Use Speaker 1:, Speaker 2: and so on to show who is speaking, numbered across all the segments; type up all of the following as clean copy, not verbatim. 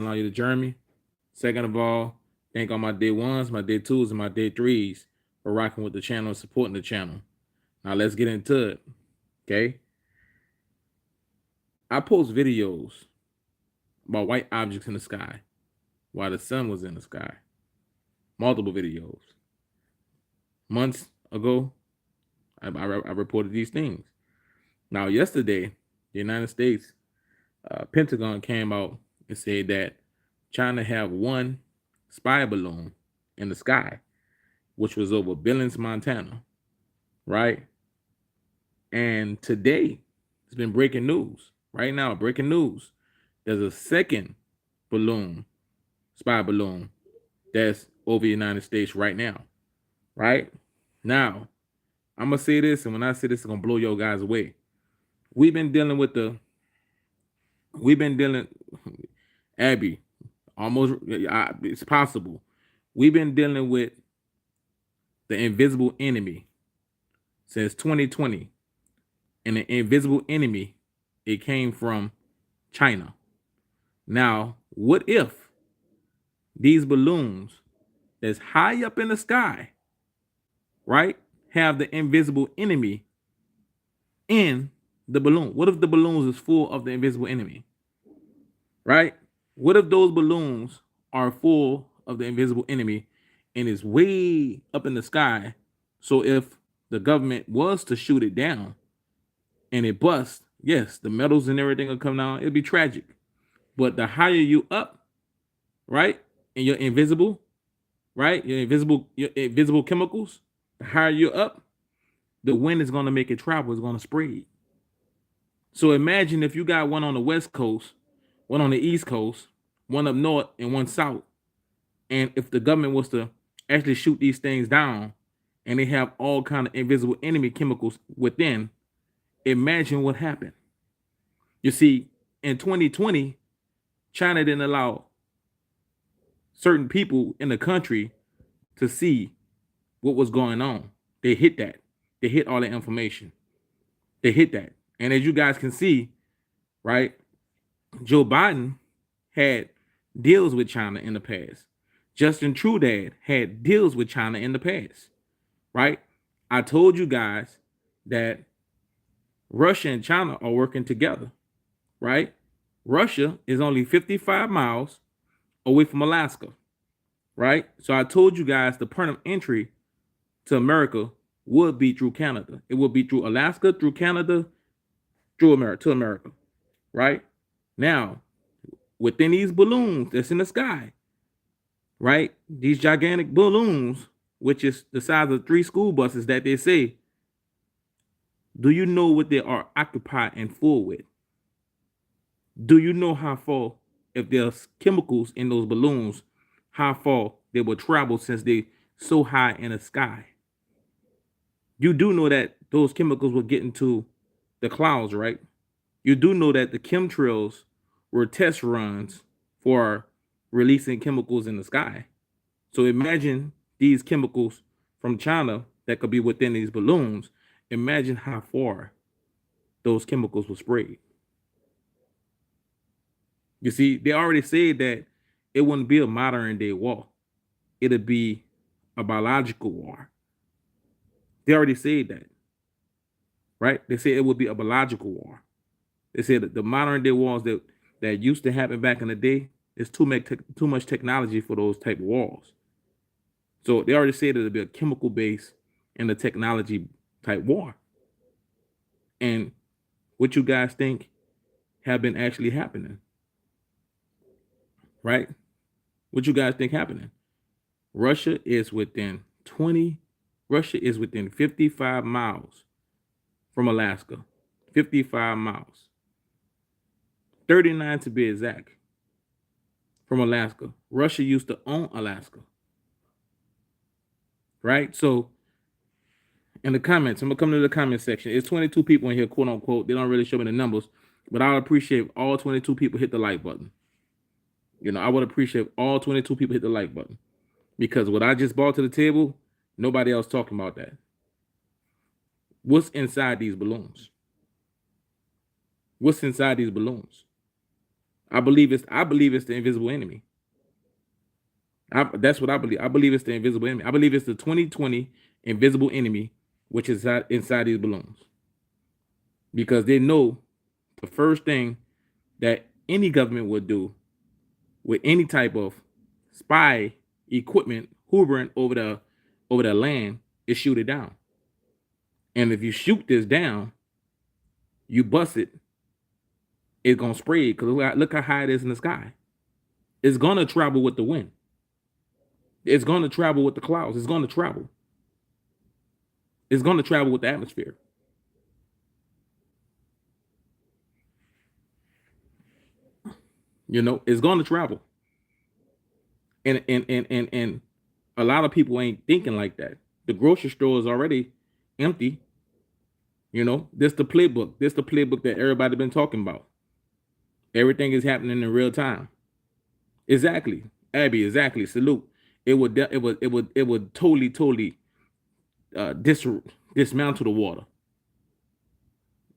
Speaker 1: allow you to join me. Second of all, thank all my day ones, my day twos, and my day threes for rocking with the channel and supporting the channel. Now let's get into it. Okay. I post videos about white objects in the sky while the sun was in the sky. Multiple videos. Months ago, I reported these things. Now, yesterday, the United States Pentagon came out and said that China have one spy balloon in the sky, which was over Billings, Montana, right? And today, it's been breaking news. Right now, breaking news. There's a second balloon, spy balloon, that's over the United States right now, right? Now, I'm gonna say this, and when I say this, it's gonna blow your guys away. We've been dealing with Abby, almost, it's possible. We've been dealing with the invisible enemy since 2020. And the invisible enemy, it came from China. Now, what if these balloons that's high up in the sky, right, have the invisible enemy in the balloon? What if the balloons is full of the invisible enemy, right? What if those balloons are full of the invisible enemy and is way up in the sky? So if the government was to shoot it down and it busts, yes, the metals and everything will come down. It'll be tragic. But the higher you up, right, and you're invisible, right, your invisible chemicals, the higher you're up, the wind is going to make it travel. It's going to spread. So imagine if you got one on the West Coast, one on the East Coast, one up north, and one south. And if the government was to actually shoot these things down and they have all kind of invisible enemy chemicals within, imagine what happened. You see, in 2020, China didn't allow certain people in the country to see what was going on. They hit that. They hit all the information. They hit that. And as you guys can see, right, Joe Biden had deals with China in the past. Justin Trudeau had deals with China in the past, right? I told you guys that Russia and China are working together, right? Russia is only 55 miles away from Alaska, right? So I told you guys the point of entry to America would be through Canada. It would be through Alaska, through Canada, through America, to America, right? Now, within these balloons that's in the sky, right? These gigantic balloons, which is the size of 3 school buses that they say, do you know what they are occupied and full with? Do you know how far, if there's chemicals in those balloons, how far they will travel since they so high in the sky? You do know that those chemicals will get into the clouds, right? You do know that the chemtrails were test runs for releasing chemicals in the sky. So imagine these chemicals from China that could be within these balloons. Imagine how far those chemicals will spread. You see, they already said that it wouldn't be a modern day war. It'd be a biological war. They already said that, right? They said it would be a biological war. They said that the modern day wars that used to happen back in the day, is too much technology for those type of wars. So they already said it'd be a chemical base and a technology type war. And what you guys think have been actually happening, right? What you guys think happening? Russia is within 55 miles from Alaska. 55 miles. 39 to be exact, from Alaska. Russia used to own Alaska, right? So in the comments, I'm gonna come to the comment section. It's 22 people in here, quote unquote. They don't really show me the numbers, but I would appreciate if all 22 people hit the like button. You know, I would appreciate if all 22 people hit the like button, because what I just brought to the table, nobody else talking about that. What's inside these balloons? What's inside these balloons? I believe it's the invisible enemy. That's what I believe. I believe it's the invisible enemy. I believe it's the 2020 invisible enemy, which is inside these balloons, because they know the first thing that any government would do with any type of spy equipment hovering over the land is shoot it down. And if you shoot this down, you bust it, it's gonna spray, because look how high it is in the sky. It's gonna travel with the wind. It's gonna travel with the clouds. It's gonna travel. It's gonna travel with the atmosphere. It's gonna travel. And a lot of people ain't thinking like that. The grocery store is already empty. This the playbook. This the playbook that everybody been talking about. Everything is happening in real time. Exactly, Abby. Exactly. Salute. It would totally uh, dis- dismantle the water.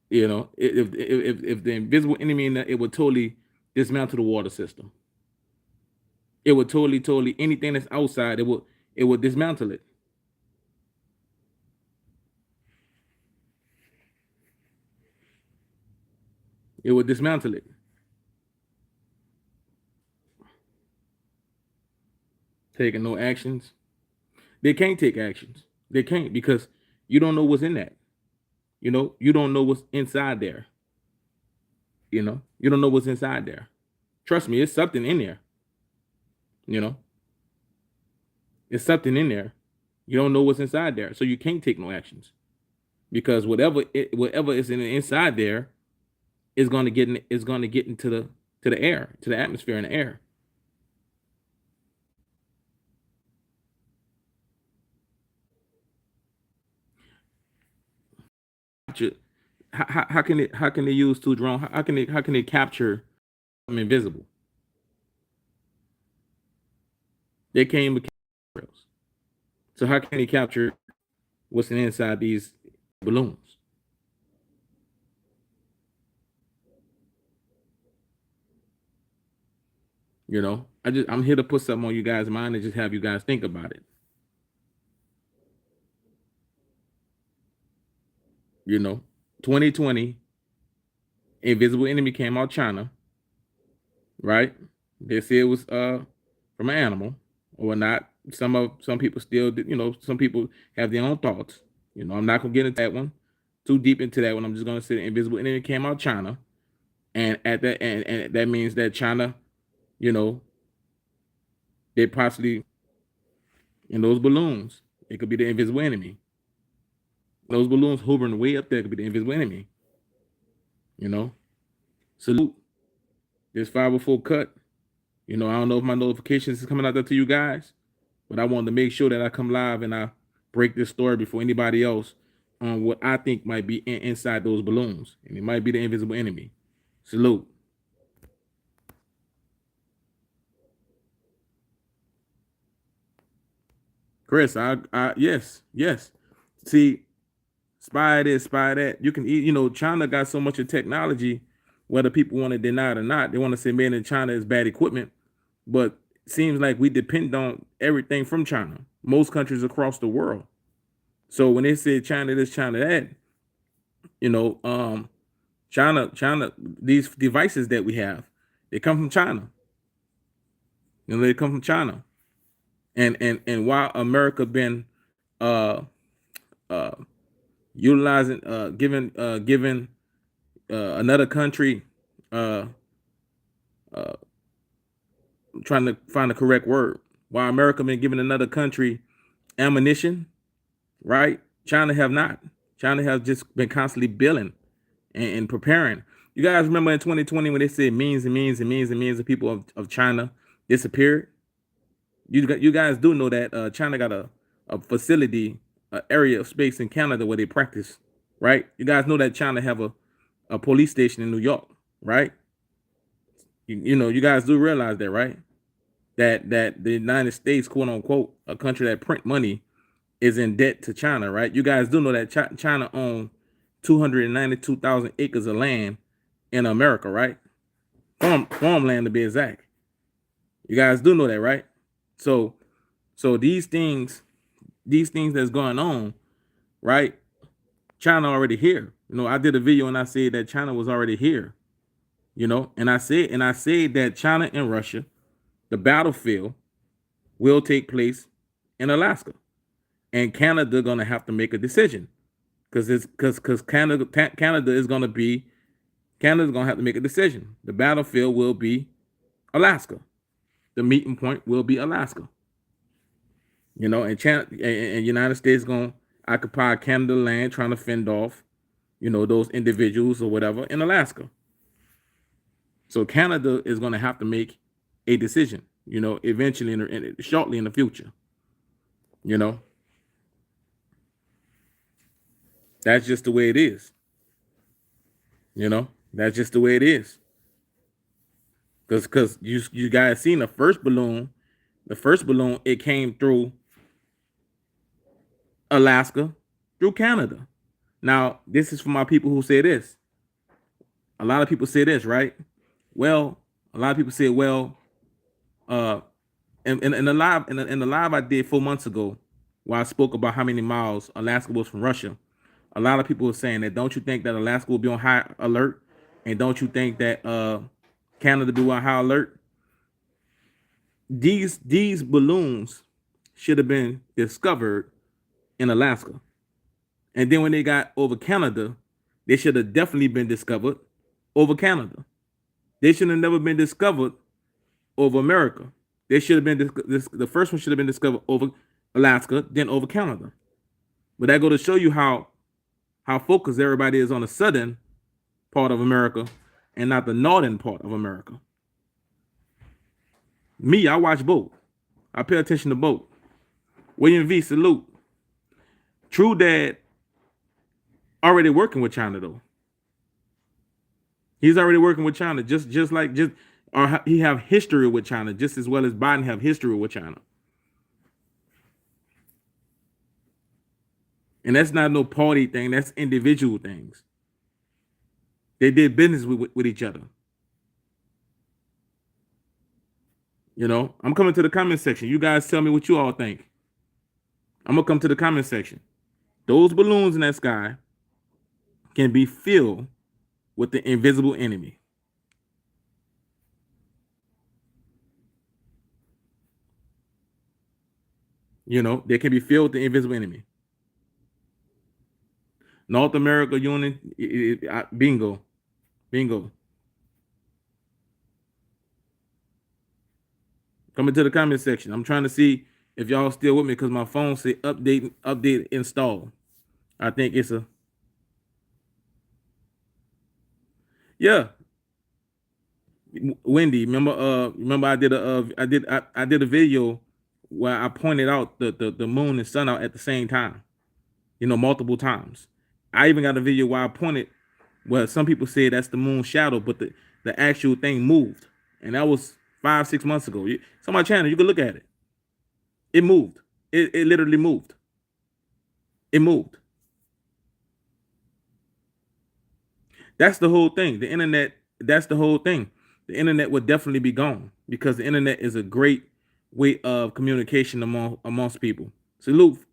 Speaker 1: If the invisible enemy in that, it would totally dismantle the water system. It would totally anything that's outside. It would dismantle it. It would dismantle it. Taking no actions. They can't take actions. They can't, because you don't know what's in that. You don't know what's inside there. You don't know what's inside there. Trust me, it's something in there. You know, it's something in there. You don't know what's inside there, so you can't take no actions, because whatever is in the inside there is going to get into the air, to the atmosphere and the air. How can they use two drones? How can they capture something invisible? They can't even capture rails. So how can they capture what's inside these balloons? I'm here to put something on you guys' mind and just have you guys think about it. 2020, invisible enemy came out China, right? They say it was from an animal or not. Some people still, some people have their own thoughts. I'm not gonna get into that one too deep into that one. I'm just gonna say the invisible enemy came out China, and at that and that means that China, you know, they possibly in those balloons, it could be the invisible enemy. Those balloons hovering way up there could be the invisible enemy. You know, salute this 504 cut. I don't know if my notifications is coming out there to you guys, but I wanted to make sure that I come live and I break this story before anybody else on what I think might be inside those balloons, and it might be the invisible enemy. Salute, Chris. Yes. See, spy this, spy that. You can eat. China got so much of technology, whether people want to deny it or not. They want to say made in China is bad equipment, but it seems like we depend on everything from China. Most countries across the world. So when they say China this, China that, you know, um, China, these devices that we have, they come from China. They come from China. And while America been uh uh utilizing giving another country uh uh trying to find the correct word, while America been giving another country ammunition, right? China have not. China has just been constantly building and preparing. You guys remember in 2020 when they said millions of people of China disappeared? You guys do know that China got a facility, area of space in Canada where they practice, right? You guys know that China have a police station in New York, right? You guys do realize that, right? That the United States, quote unquote, a country that print money, is in debt to China, right? You guys do know that China owns 292,000 acres of land in America, right? farmland to be exact. You guys do know that, right? So these things that's going on, right? China already here. I did a video and I said that China was already here. And I said that China and Russia, the battlefield will take place in Alaska, and Canada gonna have to make a decision because Canada is gonna be Canada's gonna have to make a decision. The battlefield will be Alaska. The meeting point will be Alaska. And China and United States gonna occupy Canada land, trying to fend off, those individuals or whatever in Alaska. So Canada is gonna have to make a decision, eventually, shortly in the future. That's just the way it is. That's just the way it is. Because you guys seen the first balloon, it came through Alaska, through Canada. Now, this is for my people who say this. A lot of people say this, right? Well, a lot of people say, well, in the live I did 4 months ago, where I spoke about how many miles Alaska was from Russia, a lot of people were saying that, don't you think that Alaska will be on high alert? And don't you think that Canada be on high alert? These balloons should have been discovered in Alaska. And then when they got over Canada, they should have definitely been discovered over Canada. They should have never been discovered over America. They should have been the first one should have been discovered over Alaska, then over Canada. But that go to show you how focused everybody is on the southern part of America and not the northern part of America. Me, I watch both. I pay attention to both. William V, salute. True Dad already working with China though. He's already working with China, or he have history with China, just as well as Biden have history with China. And that's not no party thing. That's individual things. They did business with each other. I'm coming to the comment section. You guys tell me what you all think. I'm going to come to the comment section. Those balloons in that sky can be filled with the invisible enemy. They can be filled with the invisible enemy. North America Union, bingo. Coming to the comment section. I'm trying to see if y'all still with me because my phone say update install. I think it's a Wendy. Remember I did a video where I pointed out the moon and sun out at the same time, multiple times. I even got a video where I pointed where some people say that's the moon shadow, but the actual thing moved, and that was 5-6 months ago. It's on my channel. You can look at it. It moved. It literally moved. It moved. That's the whole thing. The internet. That's the whole thing. The internet would definitely be gone because the internet is a great way of communication amongst people. Salute,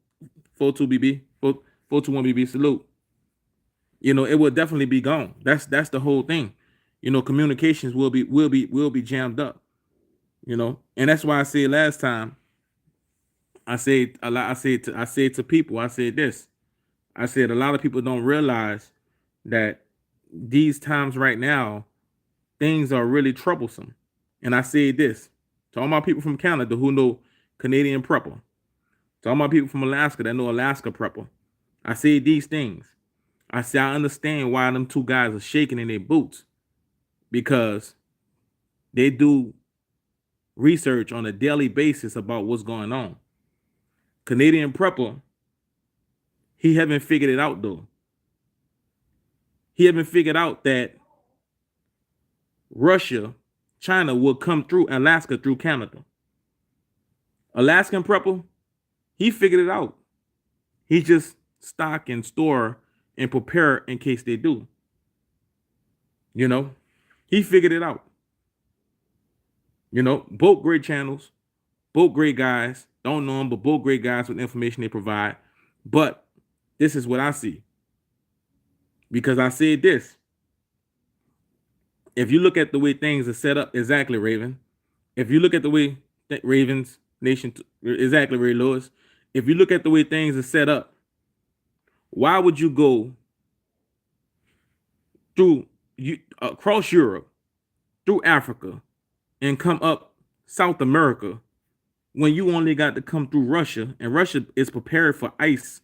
Speaker 1: 42BB, 421BB. Salute. It will definitely be gone. That's the whole thing. Communications will be jammed up. And that's why I said last time. I said to people. I said this. I said a lot of people don't realize that these times right now, things are really troublesome. And I said this to all my people from Canada who know Canadian prepper, to all my people from Alaska that know Alaska prepper. I said these things. I said I understand why them two guys are shaking in their boots, because they do research on a daily basis about what's going on. Canadian prepper, he haven't figured it out though. He haven't figured out that Russia, China will come through Alaska through Canada. Alaskan prepper, he figured it out. He just stock and store and prepare in case they do. He figured it out. You know, both great channels, both great guys. Don't know them, but both great guys with information they provide. But this is what I see. Because I said this. If you look at the way things are set up, exactly, Raven. If you look at the way Ravens Nation, exactly, Ray Lewis. If you look at the way things are set up, why would you go through across Europe, through Africa, and come up South America when you only got to come through Russia, and Russia is prepared for ice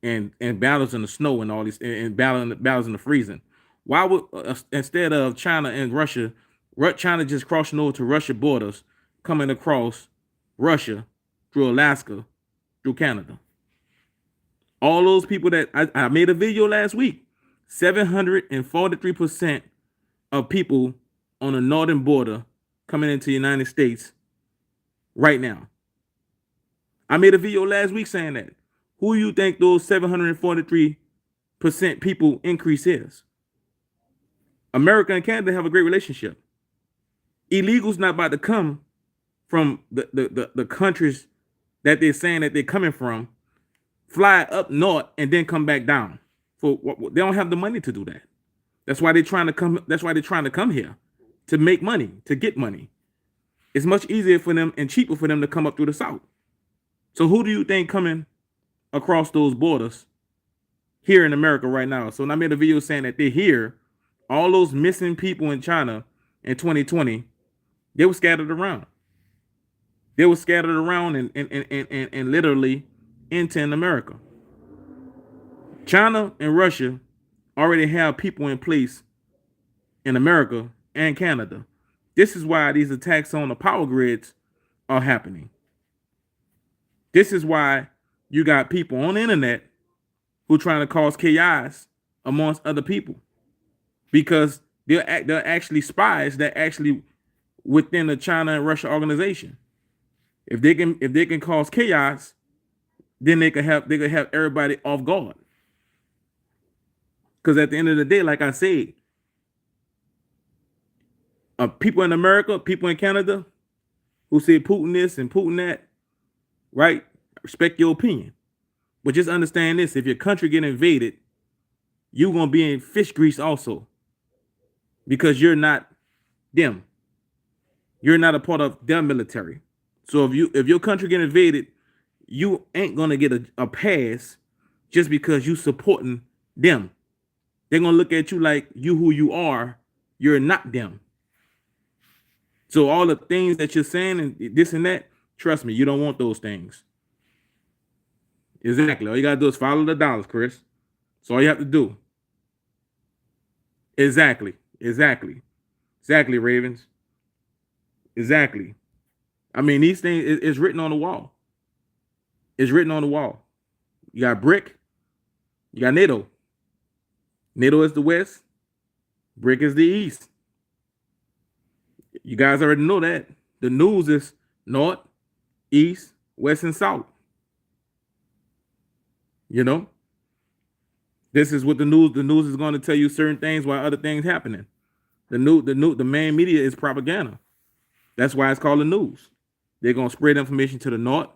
Speaker 1: and battles in the snow and all these and battles in the freezing? Why would instead of China and Russia, China just crossing over to Russia borders, coming across Russia through Alaska, through Canada? All those people that I made a video last week, 743% of people on the northern border coming into the United States right now. I made a video last week saying that. Who do you think those 743% people increase is? America and Canada have a great relationship. Illegals not about to come from the countries that they're saying that they're coming from, fly up north and then come back down. They don't have the money to do that. That's why they're trying to come. That's why they're trying to come here, to make money, to get money. It's much easier for them and cheaper for them to come up through the south. So who do you think coming across those borders here in America right now? So when I made a video saying that they're here, all those missing people in China in 2020, they were scattered around. They were scattered around and literally into America. China and Russia already have people in place in America and Canada. This is why these attacks on the power grids are happening. This is why you got people on the internet who are trying to cause chaos amongst other people, because they're actually spies that actually within the China and Russia organization. If they can cause chaos, then they could have everybody off guard. Because at the end of the day, like I said, people in America, people in Canada who say Putin this and Putin that, right? Respect your opinion. But just understand this: if your country get invaded, you're gonna be in fish grease also. Because you're not them. You're not a part of their military. So if your country get invaded, you ain't gonna get a pass just because you supporting them. They're gonna look at you like you who you are, you're not them. So all the things that you're saying and this and that, trust me, you don't want those things. Exactly. All you gotta do is follow the dollars, Chris. That's all you have to do. Exactly. Ravens. Exactly. I mean, these things is written on the wall. It's written on the wall. You got BRIC, you got NATO. NATO is the West, BRIC is the East. You guys already know that. The news is North, East, West, and South. You know? This is what the news is going to tell you certain things while other things happening. The main media is propaganda. That's why it's called the news. They're going to spread information to the north,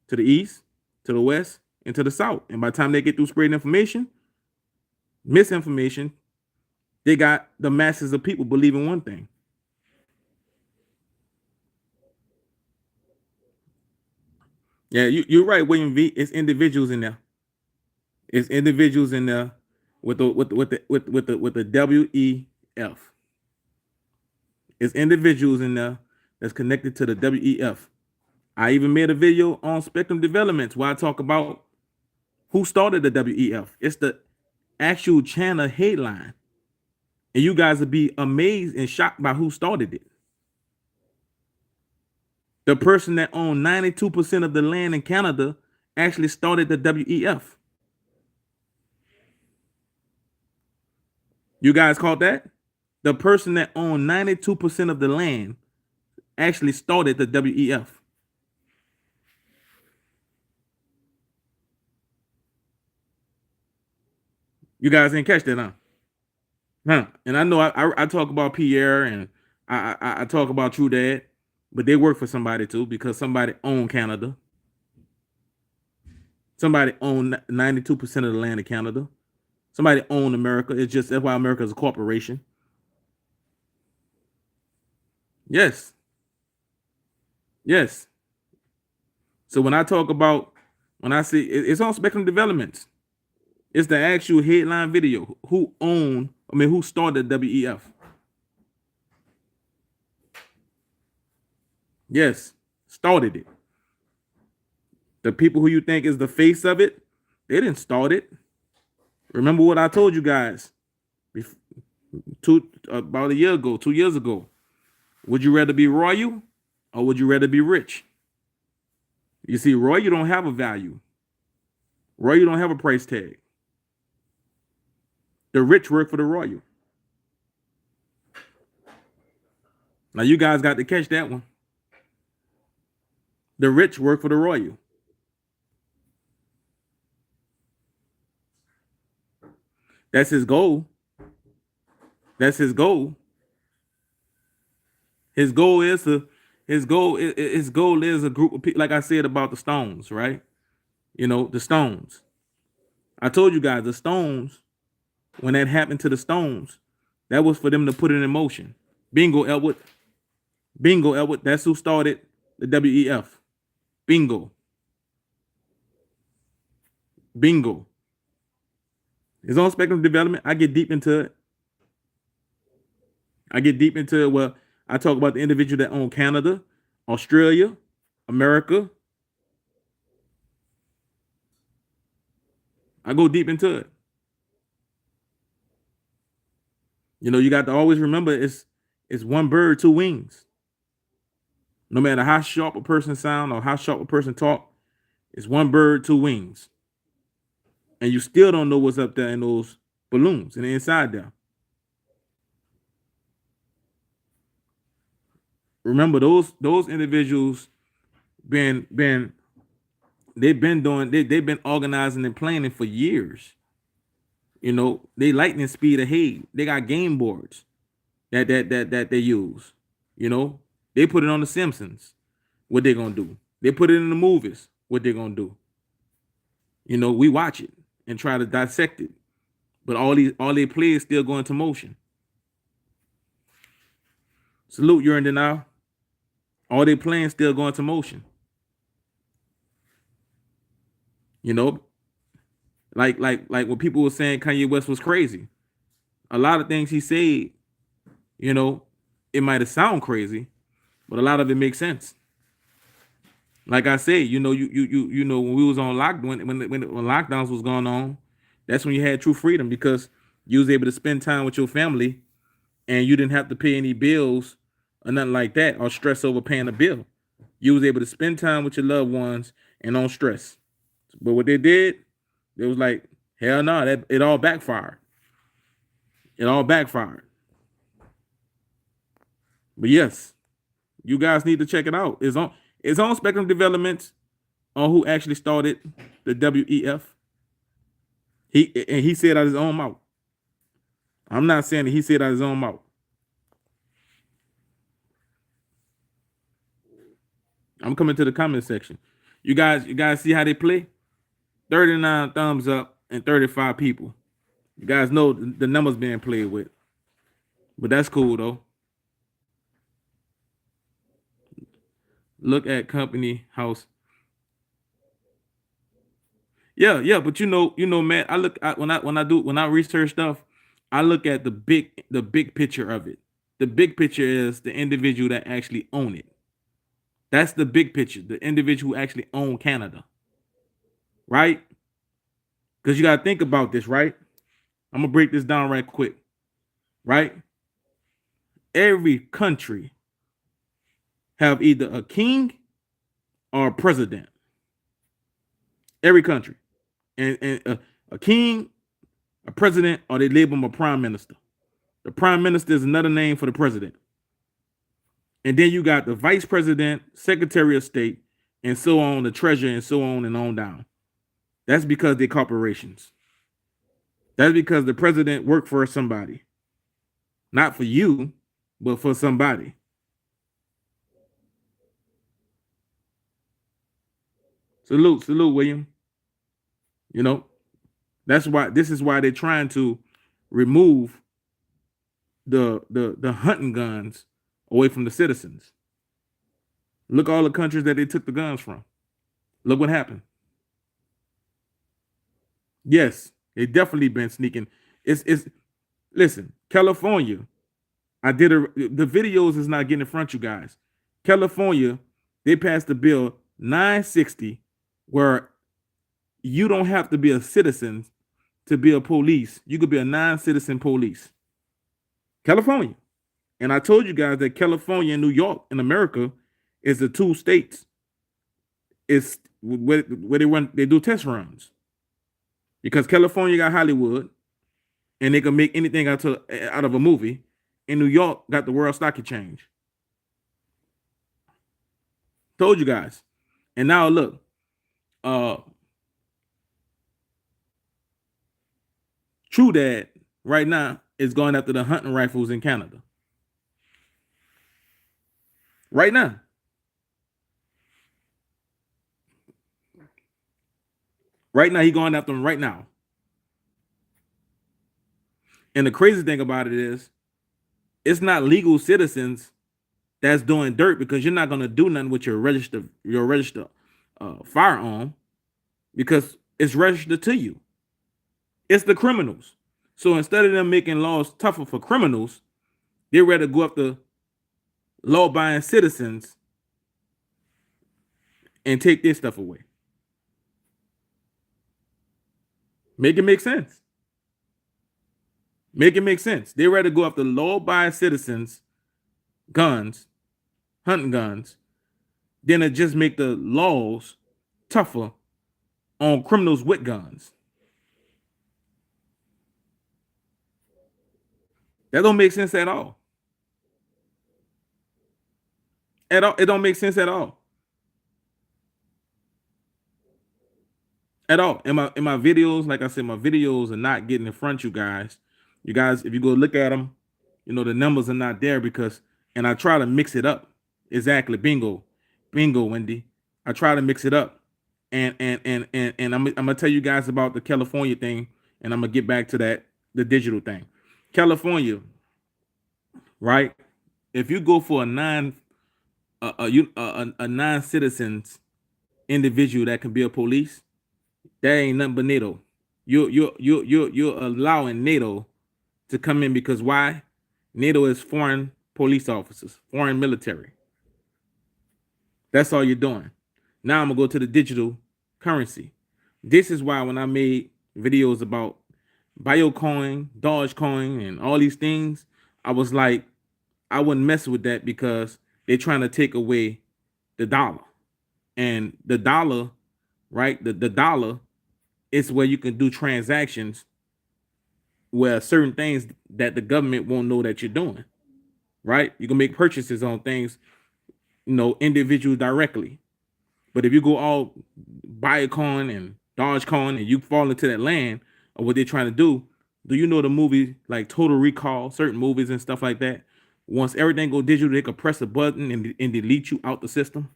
Speaker 1: to the east, to the west, and to the south. And by the time they get through spreading information, misinformation, they got the masses of people believing one thing. Yeah, you're right, William V. It's individuals in there. It's individuals in there with the WEF. It's individuals in there that's connected to the WEF. I even made a video on Spectrum Developments where I talk about who started the WEF. It's the actual channel headline. And you guys would be amazed and shocked by who started it. The person that owned 92% of the land in Canada actually started the WEF. You guys caught that? The person that owned 92% of the land actually started the WEF. You guys didn't catch that, huh? And I know I talk about Pierre and I talk about True Dad, but they work for somebody too, because somebody owned Canada. Somebody owned 92% of the land of Canada. Somebody owned America. It's just that's why America is a corporation. Yes. Yes. So when I talk about, when I say it's on Spectrum Developments, it's the actual headline video. Who started WEF? Yes, started it. The people who you think is the face of it, they didn't start it. Remember what I told you guys about a year ago, 2 years ago. Would you rather be royal or would you rather be rich? You see, royal don't have a value. Royal don't have a price tag. The rich work for the royal. Now you guys got to catch that one. The rich work for the royal. That's his goal. That's his goal. His goal is a group of people, like I said about the Stones, right? You know, the Stones. I told you guys the Stones, when that happened to the Stones, that was for them to put it in motion. Bingo, Elwood. Bingo, Elwood. That's who started the WEF. Bingo. Bingo. It's on Spectrum Development. I get deep into it. Well, I talk about the individual that own Canada, Australia, America. I go deep into it. You know, you got to always remember it's one bird, two wings. No matter how sharp a person sound or how sharp a person talk, it's one bird, two wings. And you still don't know what's up there in those balloons and the inside there. Remember those individuals they've been organizing and planning for years. You know, they lightning speed ahead. They got game boards that they use. You know, they put it on The Simpsons. What they gonna do? They put it in the movies. What they gonna do? You know, we watch it and try to dissect it, but all they play is still going to motion. Salute, you're in denial. All they playing still going to motion. You know, like when people were saying Kanye West was crazy. A lot of things he said, you know, it might have sound crazy, but a lot of it makes sense. Like I said, you know, you know, when we was on lockdown, when lockdowns was going on, that's when you had true freedom, because you was able to spend time with your family and you didn't have to pay any bills or nothing like that, or stress over paying a bill. You was able to spend time with your loved ones and don't stress. But what they did, it was like, hell no, that it all backfired. It all backfired. But yes, you guys need to check it out. It's on Spectrum Developments on who actually started the WEF. He said out his own mouth. I'm not saying that he said out his own mouth. I'm coming to the comment section. You guys see how they play? 39 thumbs up and 35 people. You guys know the numbers being played with. But that's cool though. Look at company house. Yeah, but you know, man, when I research stuff, I look at the big picture of it. The big picture is the individual that actually own it. That's the big picture, the individual who actually own Canada. Right? Because you gotta think about this, right? I'm gonna break this down right quick. Right? Every country have either a king or a president. Every country. And a king, a president, or they label him a prime minister. The prime minister is another name for the president. And then you got the vice president, secretary of state, and so on, the treasurer, and so on and on down. That's because they're corporations. That's because the president worked for somebody. Not for you, but for somebody. Salute, William. You know, this is why they're trying to remove the hunting guns away from the citizens. Look all the countries that they took the guns from. Look what happened. Yes, they definitely been sneaking. It's listen, California. The videos is not getting in front of you guys. California, they passed the bill 960 where you don't have to be a citizen to be a police. You could be a non-citizen police. California. And I told you guys that California and New York in America is the two states. It's where they do test runs. Because California got Hollywood and they can make anything out of a movie. And New York got the World Stock Exchange. Told you guys. And now look, True Dad right now is going after the hunting rifles in Canada. Right now. Right now, he's going after them right now. And the crazy thing about it is, it's not legal citizens that's doing dirt because you're not going to do nothing with your registered firearm because it's registered to you. It's the criminals. So instead of them making laws tougher for criminals, they'd rather go after law-abiding citizens and take their stuff away. Make it make sense. Make it make sense. They'd rather go after law-abiding citizens' guns, hunting guns, than to just make the laws tougher on criminals with guns. That don't make sense at all. At all, it don't make sense at all. At all. In my videos, like I said, my videos are not getting in front of you guys. You guys, if you go look at them, you know the numbers are not there because, and I try to mix it up. Exactly, bingo, Wendy. I try to mix it up, and I'm gonna tell you guys about the California thing, and I'm gonna get back to that, the digital thing. California, right? If you go for a non-citizens individual that can be a police, that ain't nothing but NATO. You're allowing NATO to come in because why? NATO is foreign police officers, foreign military. That's all you're doing. Now I'm gonna go to the digital currency. This is why when I made videos about Biocoin, Dogecoin, and all these things, I was like, I wouldn't mess with that because they're trying to take away the dollar. And the dollar, right? The dollar is where you can do transactions where certain things that the government won't know that you're doing, right? You can make purchases on things, you know, individual directly. But if you go all Biocoin and Dogecoin and you fall into that land of what they're trying to do you know the movie like Total Recall, certain movies and stuff like that? Once everything go digital, they can press a button and delete you out the system.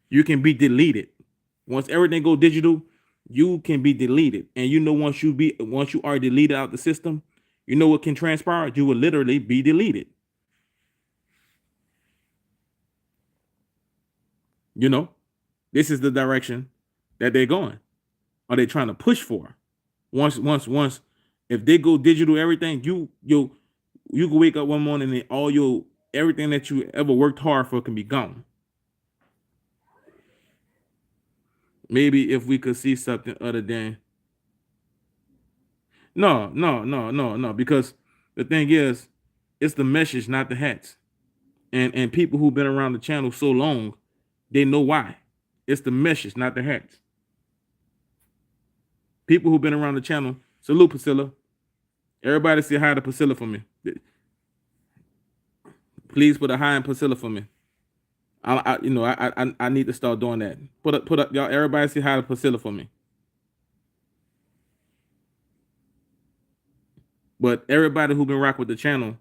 Speaker 1: You can be deleted. Once everything go digital, you can be deleted. And you know once you are deleted out the system, you know what can transpire? You will literally be deleted. You know, this is the direction that they're going. Are they trying to push for? Once, if they go digital, everything you can wake up one morning and all everything that you ever worked hard for can be gone. Maybe if we could see something other than no, because the thing is, it's the message, not the hats. And people who've been around the channel so long, they know why. It's the message, not the hats. People who've been around the channel, salute Priscilla. Everybody say hi to Priscilla for me. Please put a hi in Priscilla for me. I need to start doing that. Put up, y'all. Everybody say hi to Priscilla for me. But everybody who been rock with the channel,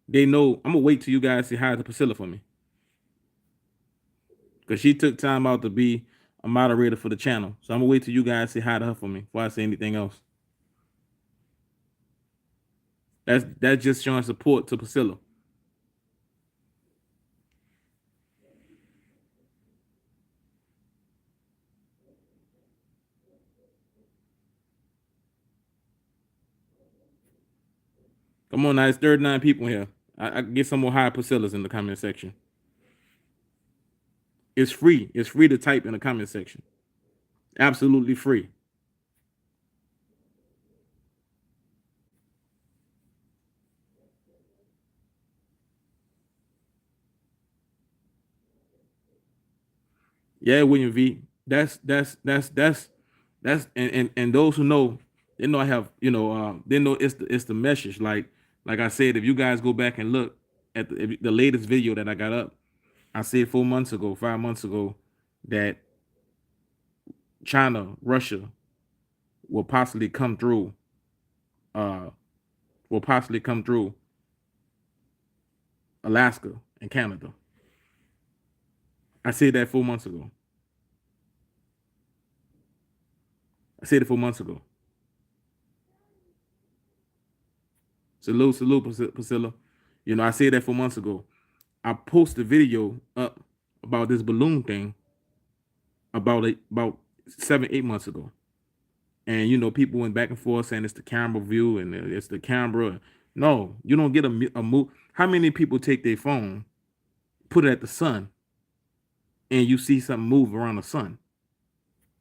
Speaker 1: they know. I'm gonna wait till you guys say hi to Priscilla for me, because she took time out to be a moderator for the channel. So I'm gonna wait till you guys say hi to her for me before I say anything else. That's just showing support to Priscilla. Come on now, it's 39 people here. I can get some more high Priscillas in the comment section. It's free. It's free to type in the comment section. Absolutely free. Yeah, William V. That's and those who know, they know I have, they know it's the message. Like I said, if you guys go back and look at the latest video that I got up, I said 4 months ago, 5 months ago, that China, Russia will possibly come through, uh, will possibly come through Alaska and Canada. I said that 4 months ago. I said it 4 months ago. Salute, Priscilla. I said that 4 months ago. I posted a video up about this balloon thing about 7, 8 months ago. And people went back and forth saying it's the camera view and it's the camera. No, you don't get a move. How many people take their phone, put it at the sun, and you see something move around the sun?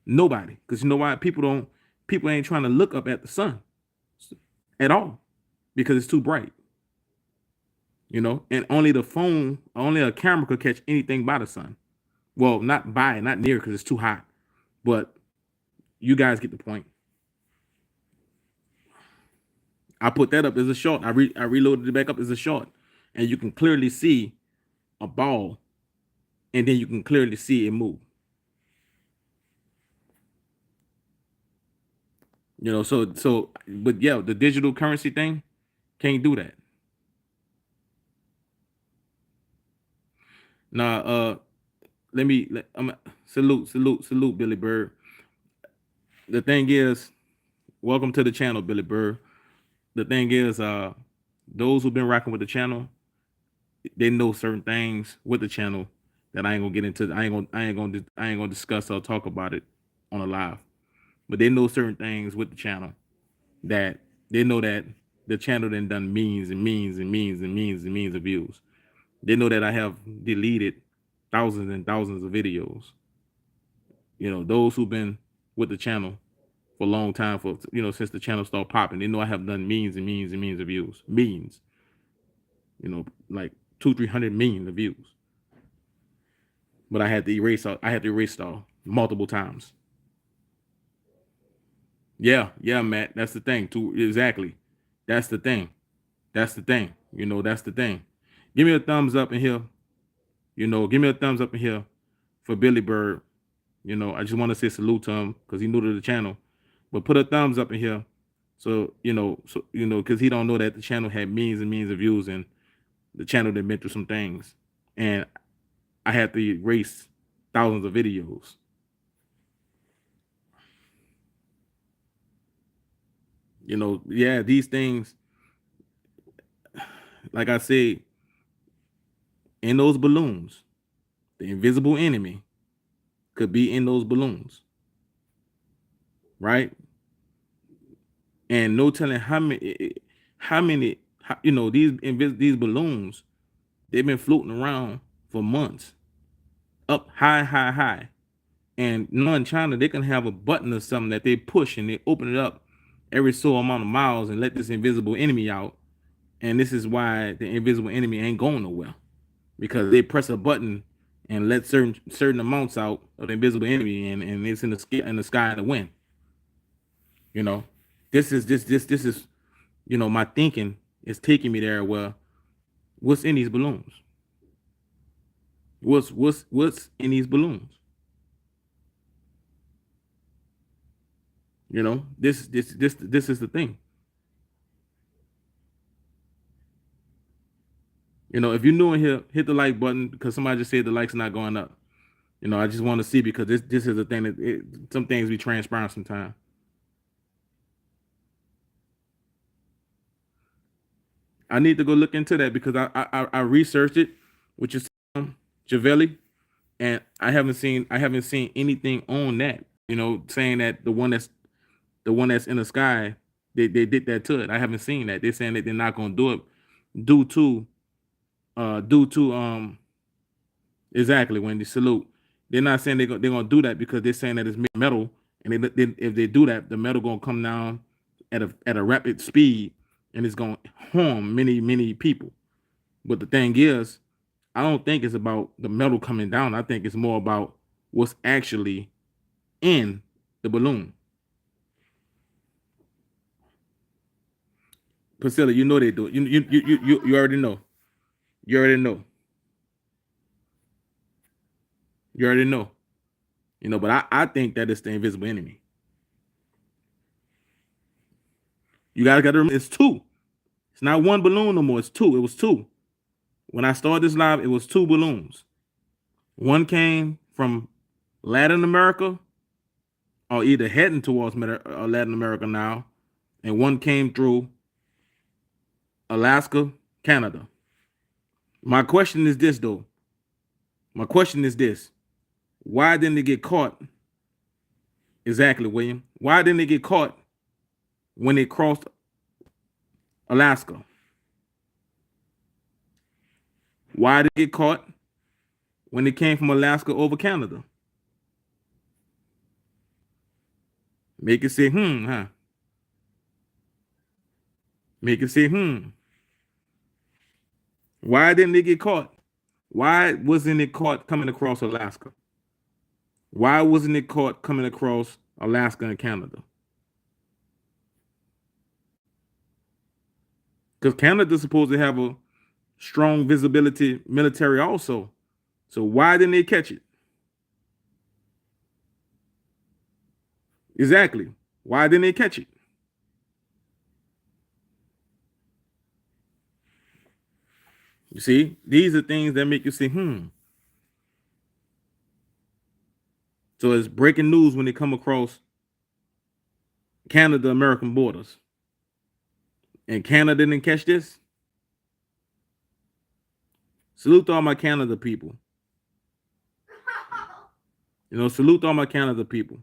Speaker 1: Nobody. Because you know why? People ain't trying to look up at the sun at all because it's too bright. And only a camera could catch anything by the sun. Well, not near because it's too hot. But you guys get the point. I put that up as a short. I reloaded it back up as a short. And you can clearly see a ball. And then you can clearly see it move. But yeah, the digital currency thing can't do that. Now, salute, Billy Bird. The thing is, welcome to the channel, Billy Bird. The thing is, those who've been rocking with the channel, they know certain things with the channel that I ain't gonna get into. I ain't gonna discuss or talk about it on a live. But they know certain things with the channel that they know that the channel then done means and means and means and means and means of views. They know that I have deleted thousands and thousands of videos. Those who've been with the channel for a long time, since the channel started popping, they know I have done millions and millions and millions of views. Millions. Like 200-300 million of views. But I had to erase it all multiple times. Yeah, Matt. That's the thing. Exactly. That's the thing. That's the thing. That's the thing. Give me a thumbs up in here. Give me a thumbs up in here for Billy Bird. I just want to say salute to him because he's new to the channel. But put a thumbs up in here. So, because he don't know that the channel had millions and millions of views and the channel that been through some things. And I had to erase thousands of videos. Yeah, these things, like I said, in those balloons, the invisible enemy could be in those balloons, right? And no telling how many, these balloons, they've been floating around for months, up high. And in China, they can have a button or something that they push and they open it up every so amount of miles and let this invisible enemy out. And this is why the invisible enemy ain't going nowhere, because they press a button and let certain amounts out of the invisible enemy, and it's in the sky and the wind. This is my thinking is taking me there. Well, what's in these balloons? What's in these balloons? This is the thing. If you're new in here, hit the like button because somebody just said the likes are not going up. You know, I just want to see because this is a thing that some things be transparent sometimes. I need to go look into that because I researched it, which is Javelli, and I haven't seen anything on that. You know, saying that the one that's in the sky, they did that to it. I haven't seen that. They're saying that they're not going to do it due to due to exactly, Wendy, salute. They're not saying they're gonna do that because they're saying that it's metal, and if they do that, the metal gonna come down at a rapid speed, and it's gonna harm many people. But the thing is, I don't think it's about the metal coming down. I think it's more about what's actually in the balloon. Priscilla, you know they do it. You already know. You already know. You already know. You know, but I think that it's the invisible enemy. You guys got to remember, it's two. It's not one balloon no more. It's two. It was two. When I started this live, it was two balloons. One came from Latin America, or either heading towards Latin America now, and one came through Alaska, Canada. My question is this, though. My question is this. Why didn't they get caught? Exactly, William. Why didn't they get caught when they crossed Alaska? Why did they get caught when they came from Alaska over Canada? Make it say, huh? Make it say, Why didn't they get caught? Why wasn't it caught coming across Alaska? Why wasn't it caught coming across Alaska and Canada? Because Canada's supposed to have a strong visibility military also. So why didn't they catch it? Exactly. Why didn't they catch it? You see, these are things that make you say, So it's breaking news when they come across Canada-American borders. And Canada didn't catch this? Salute to all my Canada people. You know, salute to all my Canada people.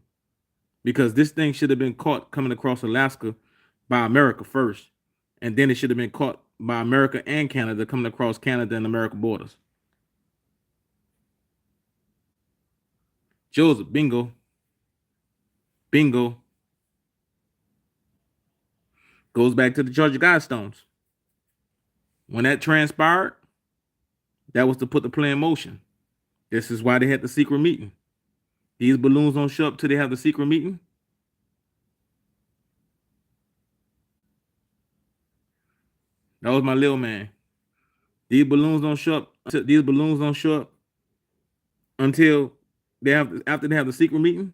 Speaker 1: Because this thing should have been caught coming across Alaska by America first. And then it should have been caught by America and Canada coming across Canada and American borders. Joseph, bingo. Bingo. Goes back to the Georgia Guidestones. When that transpired, that was to put the plan in motion. This is why they had the secret meeting. These balloons don't show up till they have the secret meeting. That was my little man. These balloons don't show up. These balloons don't show up until after they have the secret meeting.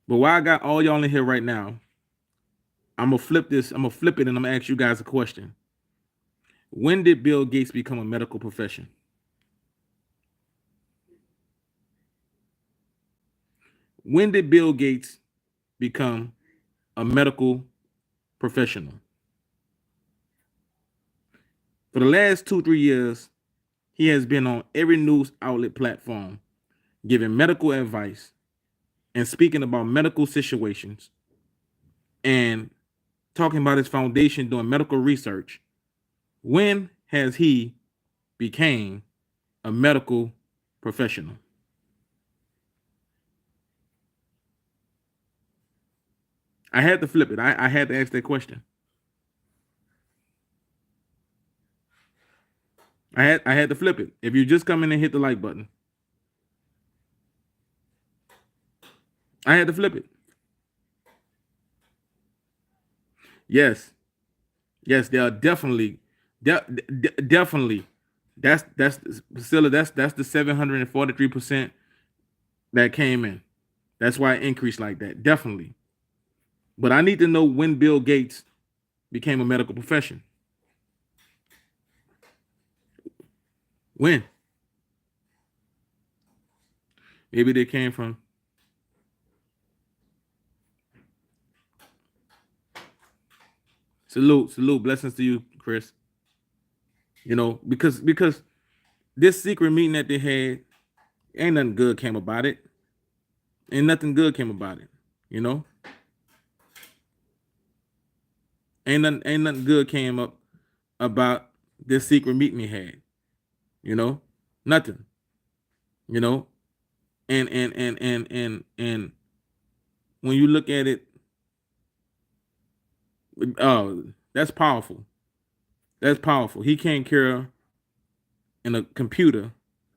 Speaker 1: But why I got all y'all in here right now, I'm gonna flip this. I'm gonna flip it, and I'm gonna ask you guys a question. When did Bill Gates become a medical profession? When did Bill Gates become a medical professional? For the last 2-3 years, he has been on every news outlet platform giving medical advice and speaking about medical situations and talking about his foundation doing medical research. When has he became a medical professional? I had to flip it. I had to ask that question. I had to flip it. If you just come in and hit the like button, I had to flip it. Yes, they are definitely. Definitely. That's Priscilla. That's the 743% that came in. That's why it increased like that. Definitely. But I need to know when Bill Gates became a medical profession. When? Maybe they came from. Salute, blessings to you, Chris. You know, because this secret meeting that they had, ain't nothing good came about it. Ain't nothing good came about it. You know, ain't nothing good came up about this secret meeting they had. You know, nothing. You know, and when you look at it, that's powerful. That's powerful. He can't carry in a computer.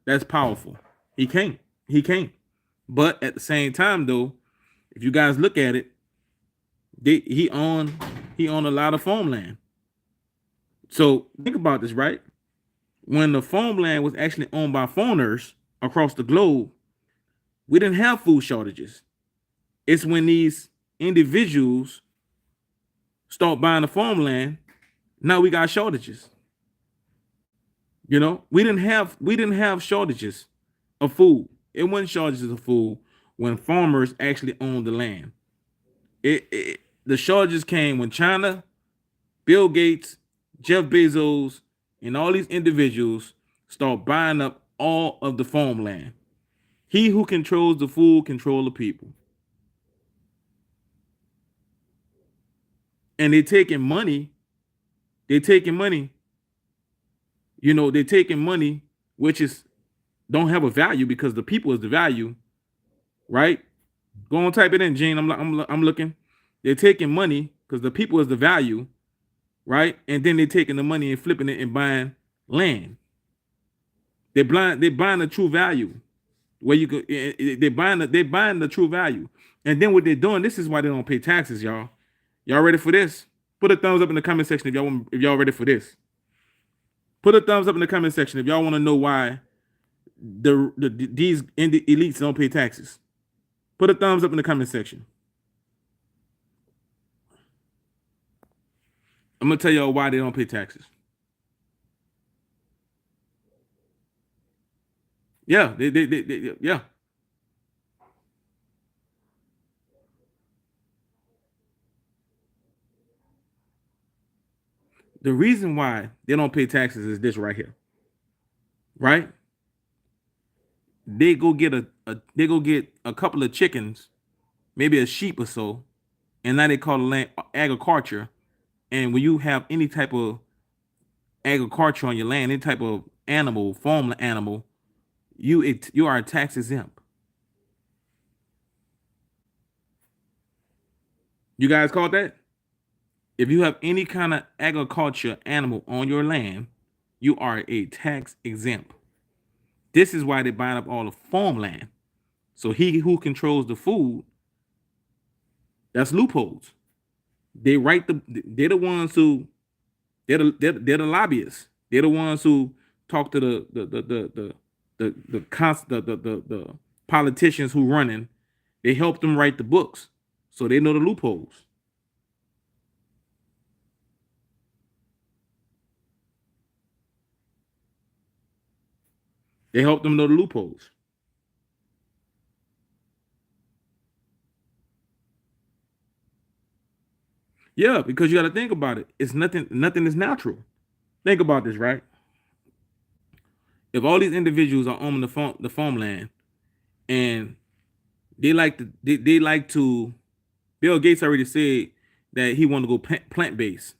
Speaker 1: That's powerful. He can't. He can't. But at the same time, though, if you guys look at it, he owned a lot of farmland. So think about this, right? When the farmland was actually owned by foreigners across the globe, we didn't have food shortages. It's when these individuals start buying the farmland, now we got shortages. You know, we didn't have shortages of food. It wasn't shortages of food when farmers actually owned the land. The shortages came when China, Bill Gates, Jeff Bezos, and all these individuals start buying up all of the farmland. He who controls the food control the people. And they're taking money. You know, they're taking money, which is don't have a value because the people is the value, right? Go on, type it in, Gene. I'm looking. They're taking money because the people is the value, right? And then they're taking the money and flipping it and buying land. They're buying the true value. Where you could they're buying the true value. And then what they're doing, this is why they don't pay taxes, y'all. Y'all ready for this? Put a thumbs up in the comment section if y'all ready for this. Put a thumbs up in the comment section if y'all want to know why these elites don't pay taxes. Put a thumbs up in the comment section. I'm gonna tell y'all why they don't pay taxes. Yeah, yeah. The reason why they don't pay taxes is this right here. Right? They go get a couple of chickens, maybe a sheep or so, and now they call the land agriculture. And when you have any type of agriculture on your land, any type of animal, farm animal, you are tax exempt. You guys caught that? If you have any kind of agriculture animal on your land, you are a tax exempt. This is why they're buying up all the farmland. So he who controls the food, that's loopholes. They're the ones who they're the lobbyists. They're the ones who talk to the politicians who running. They help them write the books, so they know the loopholes. They help them know the loopholes. Yeah, because you got to think about it. It's nothing is natural. Think about this, right? If all these individuals are owning the farmland, and they like to, Bill Gates already said that he want to go plant based,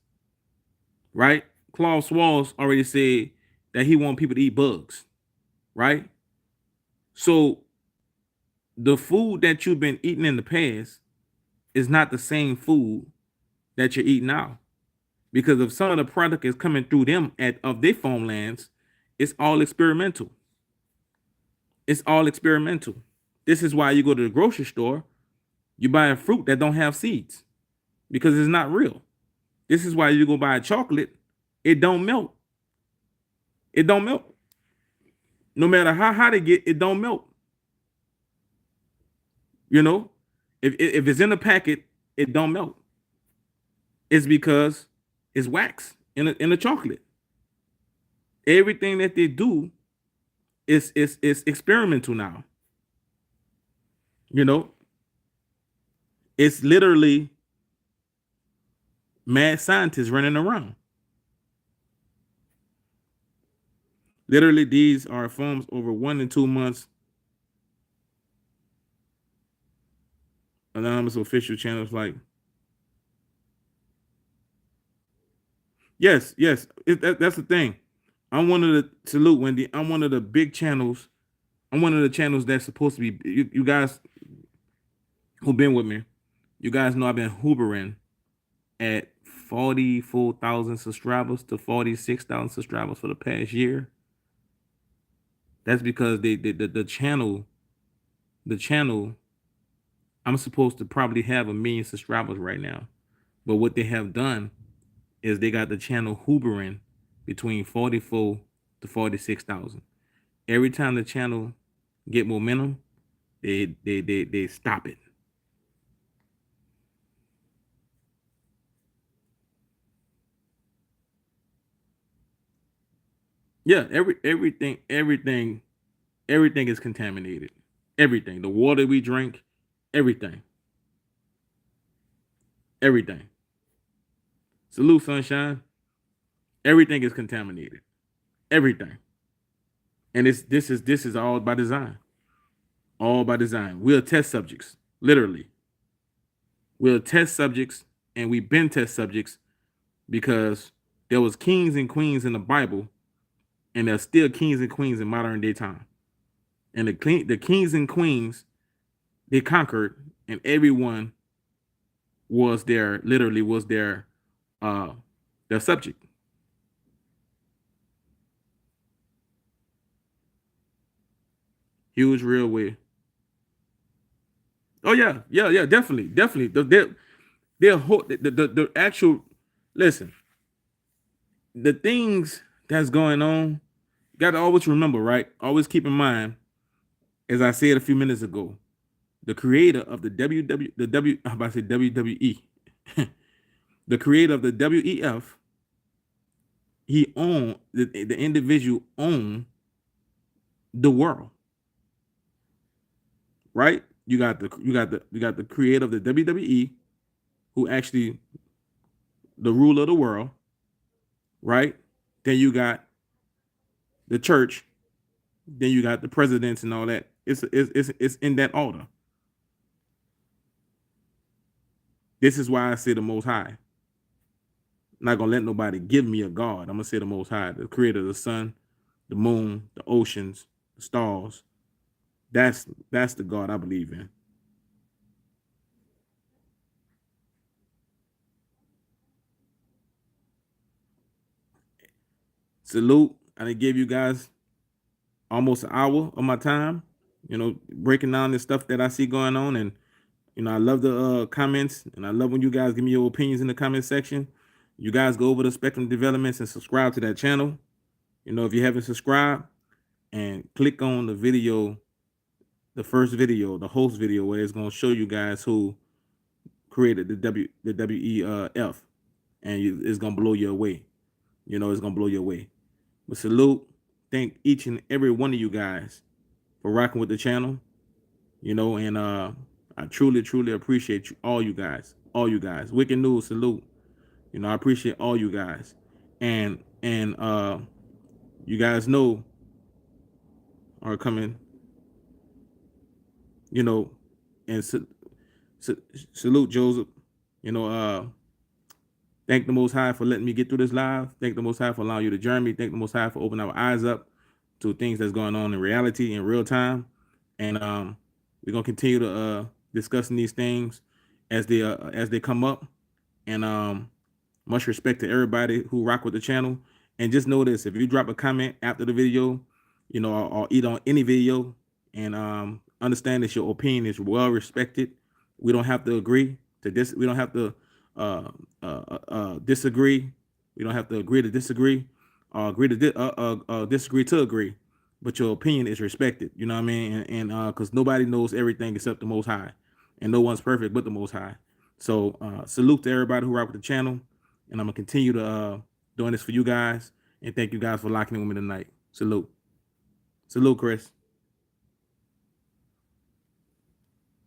Speaker 1: right? Klaus Schwab already said that he want people to eat bugs, right? So the food that you've been eating in the past is not the same food that you're eating now. Because if some of the product is coming through them of their farmlands, it's all experimental. It's all experimental. This is why you go to the grocery store, you buy a fruit that don't have seeds because it's not real. This is why you go buy a chocolate, it don't melt. It don't melt. No matter how hot it get, it don't melt. You know, if it's in a packet, it don't melt. It's because it's wax in a chocolate. Everything that they do is experimental now. You know, it's literally mad scientists running around. Literally, these are forms over 1 and 2 months. Anonymous official channels like, yes, yes, that's the thing. I'm one of the salute Wendy. I'm one of the big channels. I'm one of the channels that's supposed to be. You guys who've been with me, you guys know I've been hoovering at 44,000 subscribers to 46,000 subscribers for the past year. That's because the channel, I'm supposed to probably have 1 million subscribers right now. But what they have done is they got the channel hoovering between 44 to 46,000. Every time the channel get momentum, they stop it. Yeah, everything is contaminated. Everything, the water we drink, everything. Salute, sunshine. Everything is contaminated. Everything, and this is all by design. All by design. We're test subjects, literally. We're test subjects, and we've been test subjects because there was kings and queens in the Bible, and there's still kings and queens in modern day time. And the kings and queens, they conquered, and everyone was their subject. Huge real way. Oh yeah, definitely. The actual, listen, the things that's going on, got to always remember, right? Always keep in mind, as I said a few minutes ago, the creator of the I'm about to say WWE, the creator of the WEF, he owned the individual owned the world, right? You got the creator of the WWE, who actually the ruler of the world, right? Then you got the church, then you got the presidents and all that. It's in that order. This is why I say the Most High. I'm not gonna let nobody give me a God. I'm gonna say the Most High, the creator of the sun, the moon, the oceans, the stars. That's the God I believe in. Salute. I done gave you guys almost an hour of my time, breaking down this stuff that I see going on. And, I love the comments, and I love when you guys give me your opinions in the comment section. You guys go over to Spectrum Developments and subscribe to that channel. If you haven't subscribed, and click on the video, the first video, the host video, where it's going to show you guys who created the WEF, and it's going to blow you away. It's going to blow you away. But salute, thank each and every one of you guys for rocking with the channel, and I truly appreciate all you guys. Wicked News, salute. I appreciate all you guys. And you guys know are coming, and salute Joseph. Thank the Most High for letting me get through this live. Thank the Most High for allowing you to join me. Thank the Most High for opening our eyes up to things that's going on in reality in real time. And we're gonna continue to discussing these things as they come up. And much respect to everybody who rock with the channel. And just know this: if you drop a comment after the video, or either on any video, and understand that your opinion is well respected. We don't have to agree to this. We don't have to disagree. We don't have to agree to disagree, agree to disagree to agree. But your opinion is respected. You know what I mean? And because nobody knows everything except the Most High, and no one's perfect but the Most High. So salute to everybody who rock with the channel, and I'm gonna continue to doing this for you guys. And thank you guys for locking in with me tonight. Salute, Chris.